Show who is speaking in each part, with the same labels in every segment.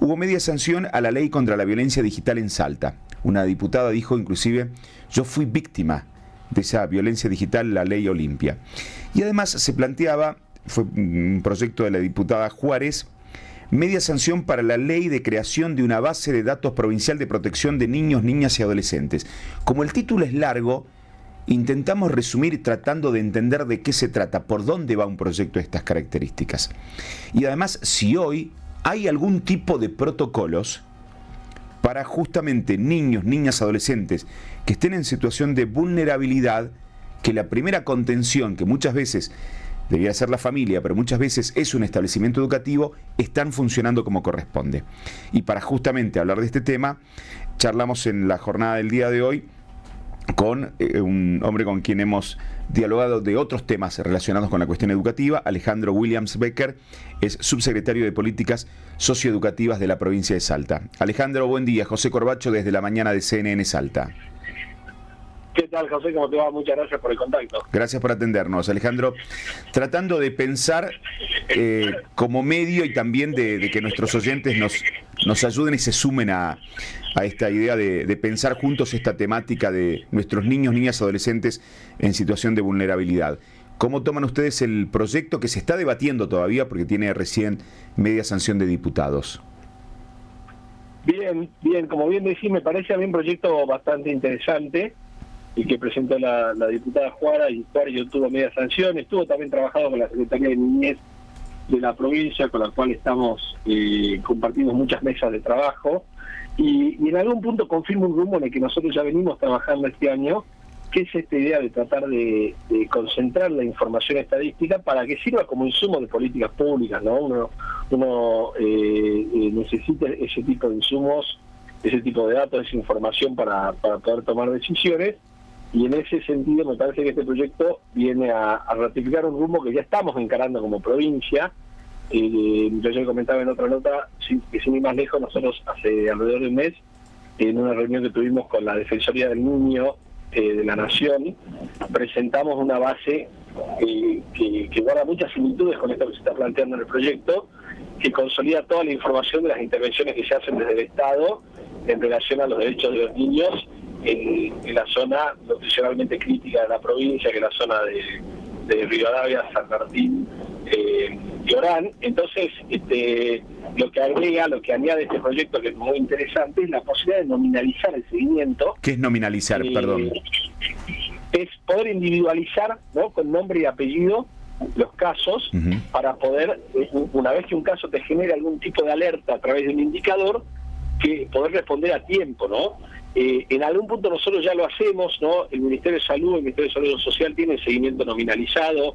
Speaker 1: hubo media sanción a la ley contra la violencia digital en Salta. Una diputada dijo inclusive, yo fui víctima de esa violencia digital, la ley Olimpia. Y además se planteaba, fue un proyecto de la diputada Juárez, media sanción para la ley de creación de una base de datos provincial de protección de niños, niñas y adolescentes. Como el título es largo, intentamos resumir tratando de entender de qué se trata, por dónde va un proyecto de estas características. Y además, si hoy hay algún tipo de protocolos para justamente niños, niñas, adolescentes que estén en situación de vulnerabilidad, que la primera contención, que muchas veces debería ser la familia, pero muchas veces es un establecimiento educativo, están funcionando como corresponde. Y para justamente hablar de este tema, charlamos en la jornada del día de hoy con un hombre con quien hemos dialogado de otros temas relacionados con la cuestión educativa. Alejandro Williams Becker es subsecretario de Políticas Socioeducativas de la provincia de Salta. Alejandro, buen día. José Corbacho desde la mañana de CNN Salta.
Speaker 2: ¿Qué tal, José? ¿Cómo te va? Muchas gracias por el contacto.
Speaker 1: Gracias por atendernos, Alejandro. Tratando de pensar como medio y también de que nuestros oyentes nos ayuden y se sumen a esta idea de pensar juntos esta temática de nuestros niños, niñas, adolescentes en situación de vulnerabilidad. ¿Cómo toman ustedes el proyecto que se está debatiendo todavía porque tiene recién media sanción de diputados?
Speaker 2: Bien, como bien decís, me parece a mí un proyecto bastante interesante y que presentó la diputada Juárez, y Juárez obtuvo media sanción. Estuvo también trabajado con la Secretaría de Niñez de la provincia, con la cual estamos compartimos muchas mesas de trabajo, y en algún punto confirma un rumbo en el que nosotros ya venimos trabajando este año, que es esta idea de tratar de concentrar la información estadística para que sirva como insumo de políticas públicas, ¿no? Uno necesita ese tipo de insumos, ese tipo de datos, esa información para poder tomar decisiones. Y en ese sentido me parece que este proyecto viene a ratificar un rumbo que ya estamos encarando como provincia. Yo ya comentaba en otra nota que sin ir más lejos, nosotros hace alrededor de un mes, en una reunión que tuvimos con la Defensoría del Niño de la Nación, presentamos una base que guarda muchas similitudes con esto que se está planteando en el proyecto, que consolida toda la información de las intervenciones que se hacen desde el Estado en relación a los derechos de los niños en la zona nutricionalmente crítica de la provincia, que es la zona de Rivadavia, San Martín y Orán. Entonces, lo que añade este proyecto, que es muy interesante, es la posibilidad de nominalizar el seguimiento.
Speaker 1: ¿Qué es nominalizar, perdón?
Speaker 2: Es poder individualizar, ¿no?, con nombre y apellido los casos, para poder, una vez que un caso te genera algún tipo de alerta a través de un indicador, que poder responder a tiempo, ¿no? En algún punto nosotros ya lo hacemos, ¿no? El Ministerio de Salud, el Ministerio de Salud Social tiene seguimiento nominalizado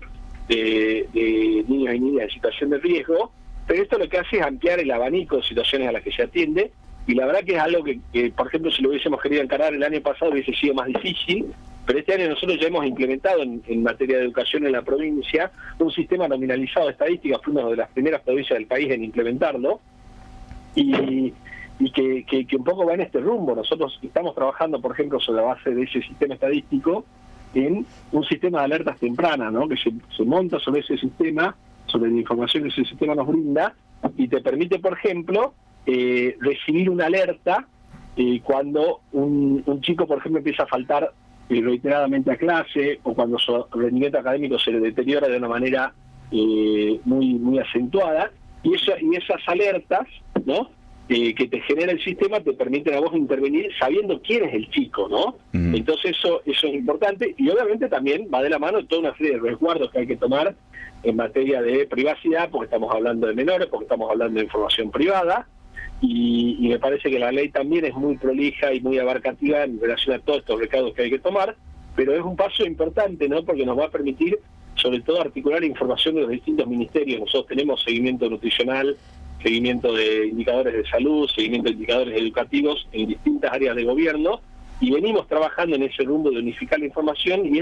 Speaker 2: de niños y niñas en situación de riesgo, pero esto lo que hace es ampliar el abanico de situaciones a las que se atiende, y la verdad que es algo que por ejemplo, si lo hubiésemos querido encarar el año pasado hubiese sido más difícil, pero este año nosotros ya hemos implementado en materia de educación en la provincia un sistema nominalizado de estadísticas. Fuimos de las primeras provincias del país en implementarlo, y que un poco va en este rumbo. Nosotros estamos trabajando, por ejemplo, sobre la base de ese sistema estadístico, en un sistema de alertas tempranas, ¿no?, que se monta sobre ese sistema, sobre la información que ese sistema nos brinda, y te permite, por ejemplo, recibir una alerta cuando un chico, por ejemplo, empieza a faltar reiteradamente a clase, o cuando su rendimiento académico se le deteriora de una manera muy acentuada, y esas alertas, ¿no?, que te genera el sistema, te permiten a vos intervenir sabiendo quién es el chico, ¿no? Entonces eso es importante, y obviamente también va de la mano de toda una serie de resguardos que hay que tomar en materia de privacidad, porque estamos hablando de menores, porque estamos hablando de información privada, y me parece que la ley también es muy prolija y muy abarcativa en relación a todos estos recaudos que hay que tomar, pero es un paso importante, ¿no?, porque nos va a permitir sobre todo articular información de los distintos ministerios. Nosotros tenemos seguimiento nutricional, seguimiento de indicadores de salud, seguimiento de indicadores educativos en distintas áreas de gobierno, y venimos trabajando en ese rumbo de unificar la información, y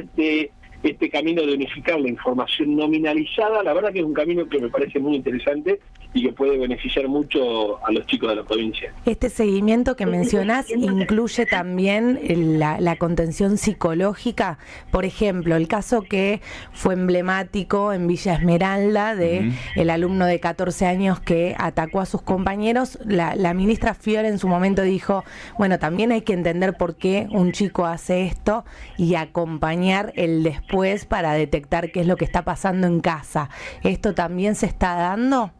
Speaker 2: este camino de unificar la información nominalizada, la verdad que es un camino que me parece muy interesante y que puede beneficiar mucho a los chicos de la provincia.
Speaker 3: Este seguimiento que mencionás incluye también la contención psicológica. Por ejemplo, el caso que fue emblemático en Villa Esmeralda de el alumno de 14 años que atacó a sus compañeros. La ministra Fiore en su momento dijo, bueno, también hay que entender por qué un chico hace esto y acompañar el después para detectar qué es lo que está pasando en casa. ¿Esto también se está dando?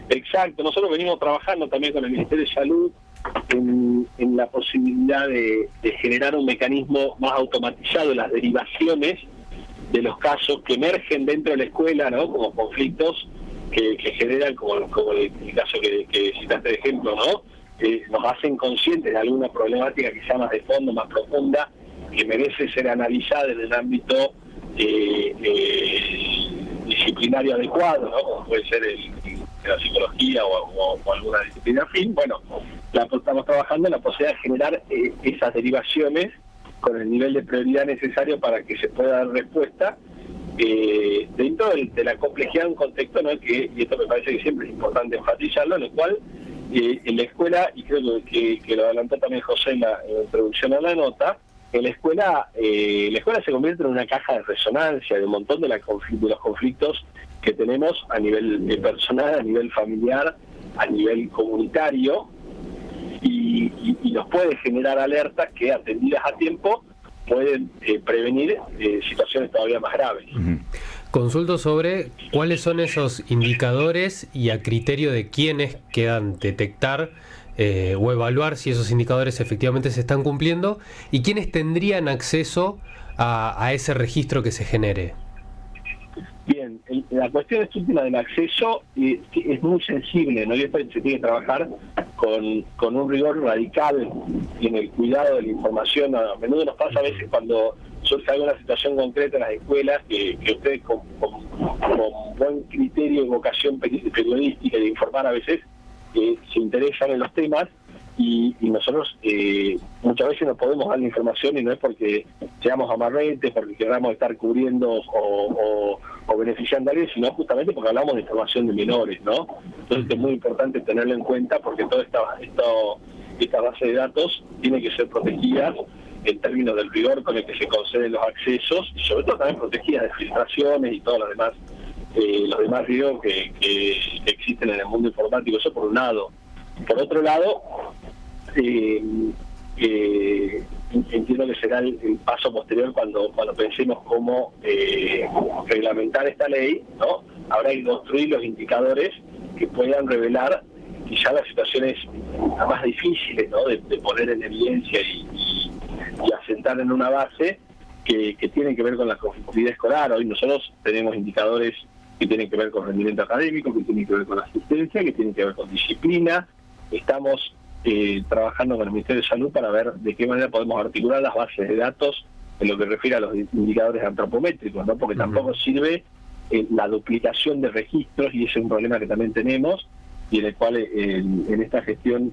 Speaker 2: Exacto, nosotros venimos trabajando también con el Ministerio de Salud en la posibilidad de generar un mecanismo más automatizado de las derivaciones de los casos que emergen dentro de la escuela, ¿no? Como conflictos que generan, como el caso que citaste de ejemplo, ¿no? Nos hacen conscientes de alguna problemática quizá más de fondo, más profunda, que merece ser analizada en el ámbito disciplinario adecuado, ¿no? Como puede ser la psicología o alguna disciplina afín. Bueno, estamos trabajando en la posibilidad de generar esas derivaciones con el nivel de prioridad necesario para que se pueda dar respuesta dentro de la complejidad de un contexto, ¿no? Y esto me parece que siempre es importante enfatizarlo, en el cual en la escuela, y creo que lo adelantó también José en la introducción a la nota, en la escuela se convierte en una caja de resonancia de un montón de los conflictos que tenemos a nivel personal, a nivel familiar, a nivel comunitario, y nos puede generar alertas que, atendidas a tiempo, pueden prevenir situaciones todavía más graves.
Speaker 4: Consulto sobre cuáles son esos indicadores y a criterio de quiénes quedan detectar o evaluar si esos indicadores efectivamente se están cumpliendo y quiénes tendrían acceso a ese registro que se genere.
Speaker 2: Bien, la cuestión esta última del acceso es muy sensible, ¿no? Y esto se tiene que trabajar con un rigor radical en el cuidado de la información. A menudo nos pasa a veces cuando surge alguna situación concreta en las escuelas que ustedes con buen criterio y vocación periodística y de informar a veces se interesan en los temas y nosotros muchas veces no podemos dar la información y no es porque seamos amarretes, porque queramos estar cubriendo o beneficiando a alguien, sino justamente porque hablamos de información de menores, ¿no? Entonces es muy importante tenerlo en cuenta porque toda esta base de datos tiene que ser protegida en términos del rigor con el que se conceden los accesos y sobre todo también protegida de filtraciones y todos los demás riesgos que existen en el mundo informático. Eso por un lado. Por otro lado, entiendo que será el paso posterior cuando pensemos cómo reglamentar esta ley, ¿no? Habrá que construir los indicadores que puedan revelar quizá las situaciones más difíciles, ¿no? de poner en evidencia y asentar en una base que tienen que ver con la conflictividad escolar. Hoy nosotros tenemos indicadores que tienen que ver con rendimiento académico, que tienen que ver con asistencia, que tienen que ver con disciplina. Estamos trabajando con el Ministerio de Salud para ver de qué manera podemos articular las bases de datos en lo que refiere a los indicadores antropométricos, ¿no? Porque tampoco sirve la duplicación de registros, y ese es un problema que también tenemos, y en el cual en esta gestión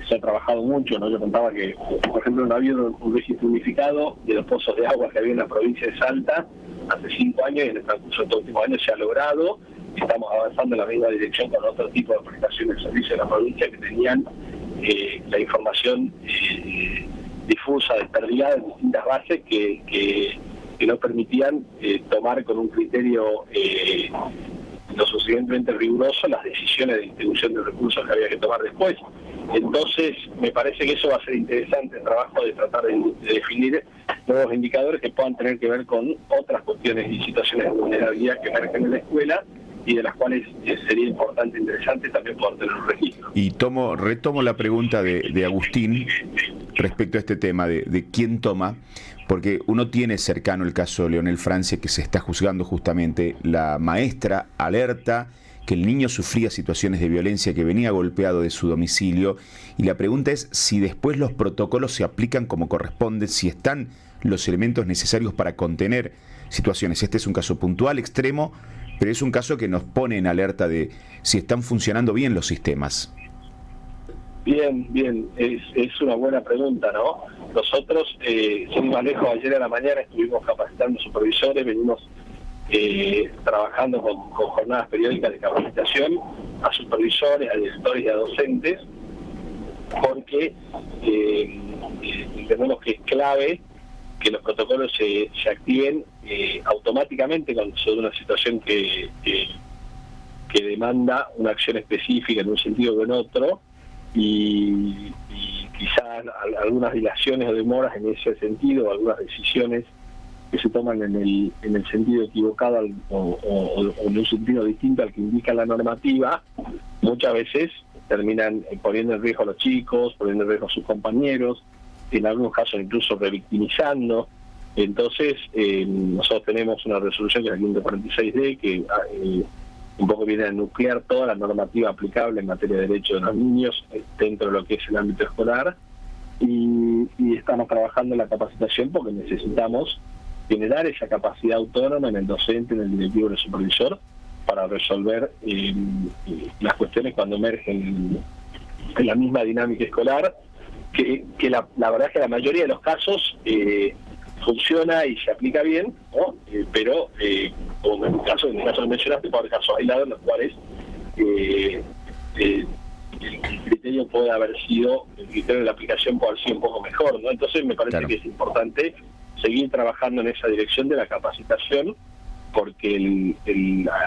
Speaker 2: se ha trabajado mucho, ¿no? Yo contaba que, por ejemplo, no había un registro unificado de los pozos de agua que había en la provincia de Salta hace 5 años, y en el transcurso de estos últimos años se ha logrado. Estamos avanzando en la misma dirección con otro tipo de prestaciones de servicios de la provincia que tenían la información difusa, desperdigada en distintas bases que no permitían tomar con un criterio lo suficientemente riguroso las decisiones de distribución de recursos que había que tomar después. Entonces, me parece que eso va a ser interesante, el trabajo de tratar de definir nuevos indicadores que puedan tener que ver con otras cuestiones y situaciones de vulnerabilidad que emergen en la escuela, y de las cuales sería importante, interesante también poder tener un registro.
Speaker 1: Y retomo la pregunta de Agustín respecto a este tema de quién toma, porque uno tiene cercano el caso de Leonel Francia, que se está juzgando justamente. La maestra alerta que el niño sufría situaciones de violencia, que venía golpeado de su domicilio, y la pregunta es si después los protocolos se aplican como corresponde, si están los elementos necesarios para contener situaciones. Este es un caso puntual, extremo, pero es un caso que nos pone en alerta de si están funcionando bien los sistemas.
Speaker 2: Bien, es una buena pregunta, ¿no? Nosotros, sin más lejos, ayer a la mañana estuvimos capacitando supervisores, venimos trabajando con jornadas periódicas de capacitación a supervisores, a directores y a docentes, porque entendemos que es clave que los protocolos se activen automáticamente cuando se da una situación que demanda una acción específica en un sentido o en otro, y quizás algunas dilaciones o demoras en ese sentido, algunas decisiones que se toman en el sentido equivocado o en un sentido distinto al que indica la normativa, muchas veces terminan poniendo en riesgo a los chicos, poniendo en riesgo a sus compañeros, en algunos casos incluso revictimizando. Entonces, nosotros tenemos una resolución que es la 546D, que un poco viene a nuclear toda la normativa aplicable en materia de derechos de los niños dentro de lo que es el ámbito escolar, y estamos trabajando en la capacitación porque necesitamos generar esa capacidad autónoma en el docente, en el directivo, en el supervisor, para resolver las cuestiones cuando emergen en la misma dinámica escolar, que la verdad es que la mayoría de los casos funciona y se aplica bien, ¿no? Pero como en el caso que mencionaste, por casos aislados en los cuales el criterio puede haber sido, el criterio de la aplicación puede haber sido un poco mejor, ¿no? Entonces me parece que es importante seguir trabajando en esa dirección de la capacitación, porque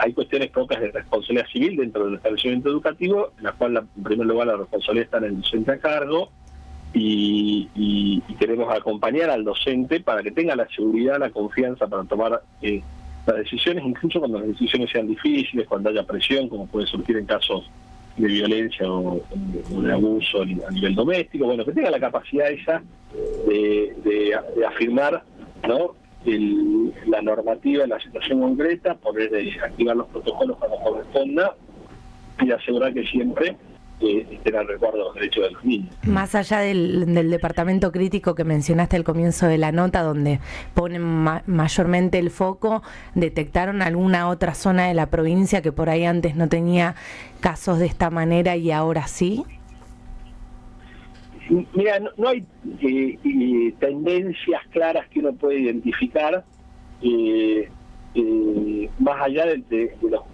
Speaker 2: hay cuestiones propias de responsabilidad civil dentro del establecimiento educativo, en la cual en primer lugar la responsabilidad está en el docente a cargo, y queremos acompañar al docente para que tenga la seguridad, la confianza para tomar las decisiones, incluso cuando las decisiones sean difíciles, cuando haya presión, como puede surgir en casos de violencia o de abuso a nivel doméstico. Bueno, que tenga la capacidad esa de afirmar, ¿no?, la normativa en la situación concreta, poder activar los protocolos cuando corresponda y asegurar que siempre estén al resguardo de los derechos de los niños.
Speaker 3: Más allá del departamento crítico que mencionaste al comienzo de la nota, donde ponen mayormente el foco, ¿detectaron alguna otra zona de la provincia que por ahí antes no tenía casos de esta manera y ahora sí?
Speaker 2: Mira, no hay tendencias claras que uno puede identificar, más allá de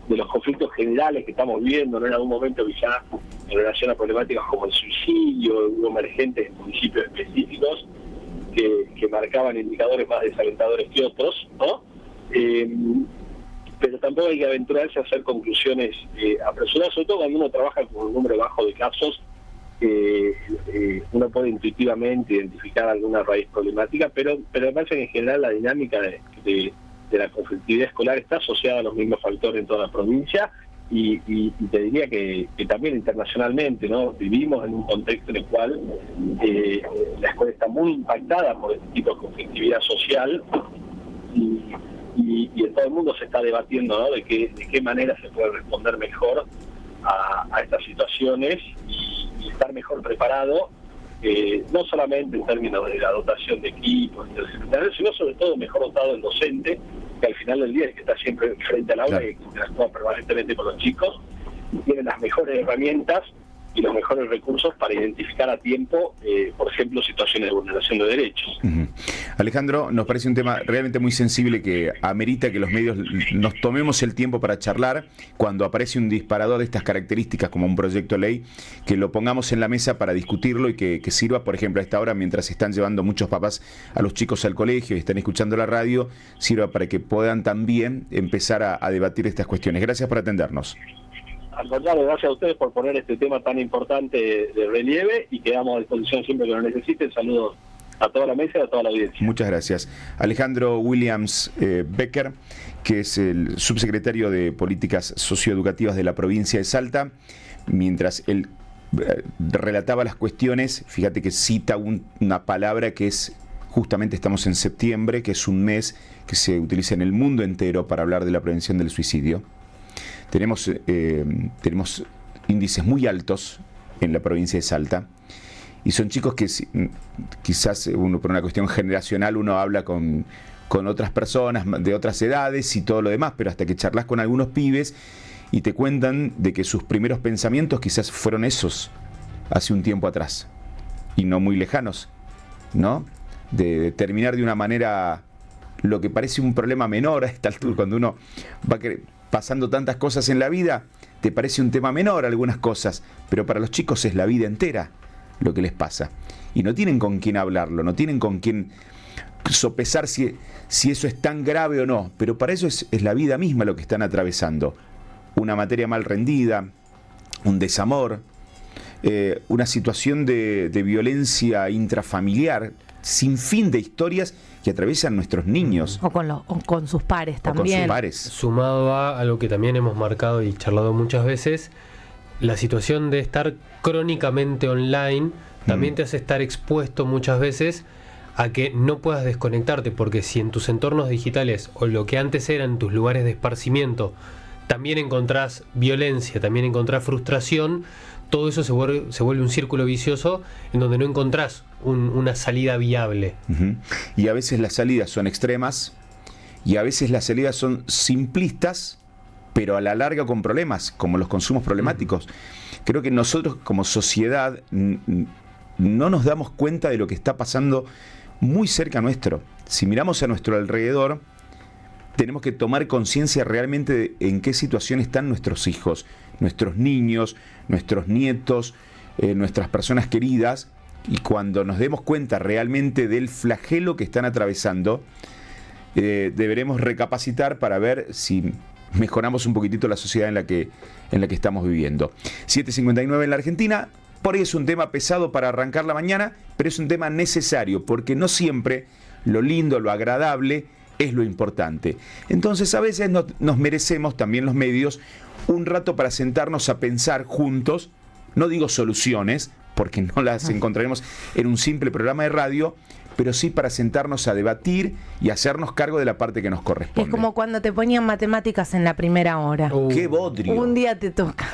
Speaker 2: los conflictos generales que estamos viendo, ¿no? En algún momento quizá en relación a problemáticas como el suicidio, hubo emergentes en municipios específicos que marcaban indicadores más desalentadores que otros, ¿no? Pero tampoco hay que aventurarse a hacer conclusiones apresuradas, sobre todo cuando uno trabaja con un número bajo de casos. Uno puede intuitivamente identificar alguna raíz problemática, pero me parece que en general la dinámica de la conflictividad escolar está asociada a los mismos factores en toda la provincia, y te diría que también internacionalmente, ¿no? Vivimos en un contexto en el cual la escuela está muy impactada por este tipo de conflictividad social, y en todo el mundo se está debatiendo, ¿no?, de qué manera se puede responder mejor a estas situaciones y estar mejor preparado, no solamente en términos de la dotación de equipos, sino sobre todo mejor dotado el docente, que al final del día es que está siempre frente al aula, claro, y que interactúa permanentemente con los chicos, y tiene las mejores herramientas y los mejores recursos para identificar a tiempo, por ejemplo, situaciones de vulneración de derechos.
Speaker 1: Uh-huh. Alejandro, nos parece un tema realmente muy sensible que amerita que los medios nos tomemos el tiempo para charlar cuando aparece un disparador de estas características como un proyecto de ley, que lo pongamos en la mesa para discutirlo y que sirva, por ejemplo, a esta hora, mientras están llevando muchos papás a los chicos al colegio y están escuchando la radio, sirva para que puedan también empezar a debatir estas cuestiones. Gracias por atendernos.
Speaker 2: Al contrario, gracias a ustedes por poner este tema tan importante de relieve, y quedamos a disposición siempre que lo necesiten. Saludos a toda la mesa y a toda la audiencia.
Speaker 1: Muchas gracias. Alejandro Williams Becker, que es el subsecretario de Políticas Socioeducativas de la provincia de Salta, mientras él relataba las cuestiones, fíjate que cita una palabra que es, justamente estamos en septiembre, que es un mes que se utiliza en el mundo entero para hablar de la prevención del suicidio. Tenemos índices muy altos en la provincia de Salta, y son chicos que quizás uno, por una cuestión generacional, uno habla con otras personas de otras edades y todo lo demás, pero hasta que charlas con algunos pibes y te cuentan de que sus primeros pensamientos quizás fueron esos, hace un tiempo atrás, y no muy lejanos, ¿no? De terminar de una manera lo que parece un problema menor a esta altura, cuando uno va pasando tantas cosas en la vida, te parece un tema menor algunas cosas, pero para los chicos es la vida entera lo que les pasa. Y no tienen con quién hablarlo, no tienen con quién sopesar si eso es tan grave o no, pero para eso es la vida misma lo que están atravesando. Una materia mal rendida, un desamor, una situación de violencia intrafamiliar, sin fin de historias que atraviesan nuestros niños.
Speaker 3: O con sus pares también.
Speaker 1: O con sus pares.
Speaker 4: Sumado a lo que también hemos marcado y charlado muchas veces, la situación de estar crónicamente online también te hace estar expuesto muchas veces a que no puedas desconectarte, porque si en tus entornos digitales o lo que antes eran tus lugares de esparcimiento también encontrás violencia, también encontrás frustración, todo eso se vuelve un círculo vicioso en donde no encontrás una salida viable.
Speaker 1: Y a veces las salidas son extremas y a veces las salidas son simplistas, pero a la larga con problemas, como los consumos problemáticos. Creo que nosotros como sociedad no nos damos cuenta de lo que está pasando muy cerca nuestro. Si miramos a nuestro alrededor, tenemos que tomar conciencia realmente de en qué situación están nuestros hijos, nuestros niños, nuestros nietos, nuestras personas queridas, y cuando nos demos cuenta realmente del flagelo que están atravesando, deberemos recapacitar para ver si mejoramos un poquitito la sociedad en la que estamos viviendo. 7:59 en la Argentina. Por ahí es un tema pesado para arrancar la mañana, pero es un tema necesario, porque no siempre lo lindo, lo agradable es lo importante. Entonces a veces nos merecemos, también los medios, un rato para sentarnos a pensar juntos, no digo soluciones, porque no las encontraremos en un simple programa de radio, pero sí para sentarnos a debatir y hacernos cargo de la parte que nos corresponde.
Speaker 3: Es como cuando te ponían matemáticas en la primera hora.
Speaker 1: ¡Qué bodrio!
Speaker 3: Un día te toca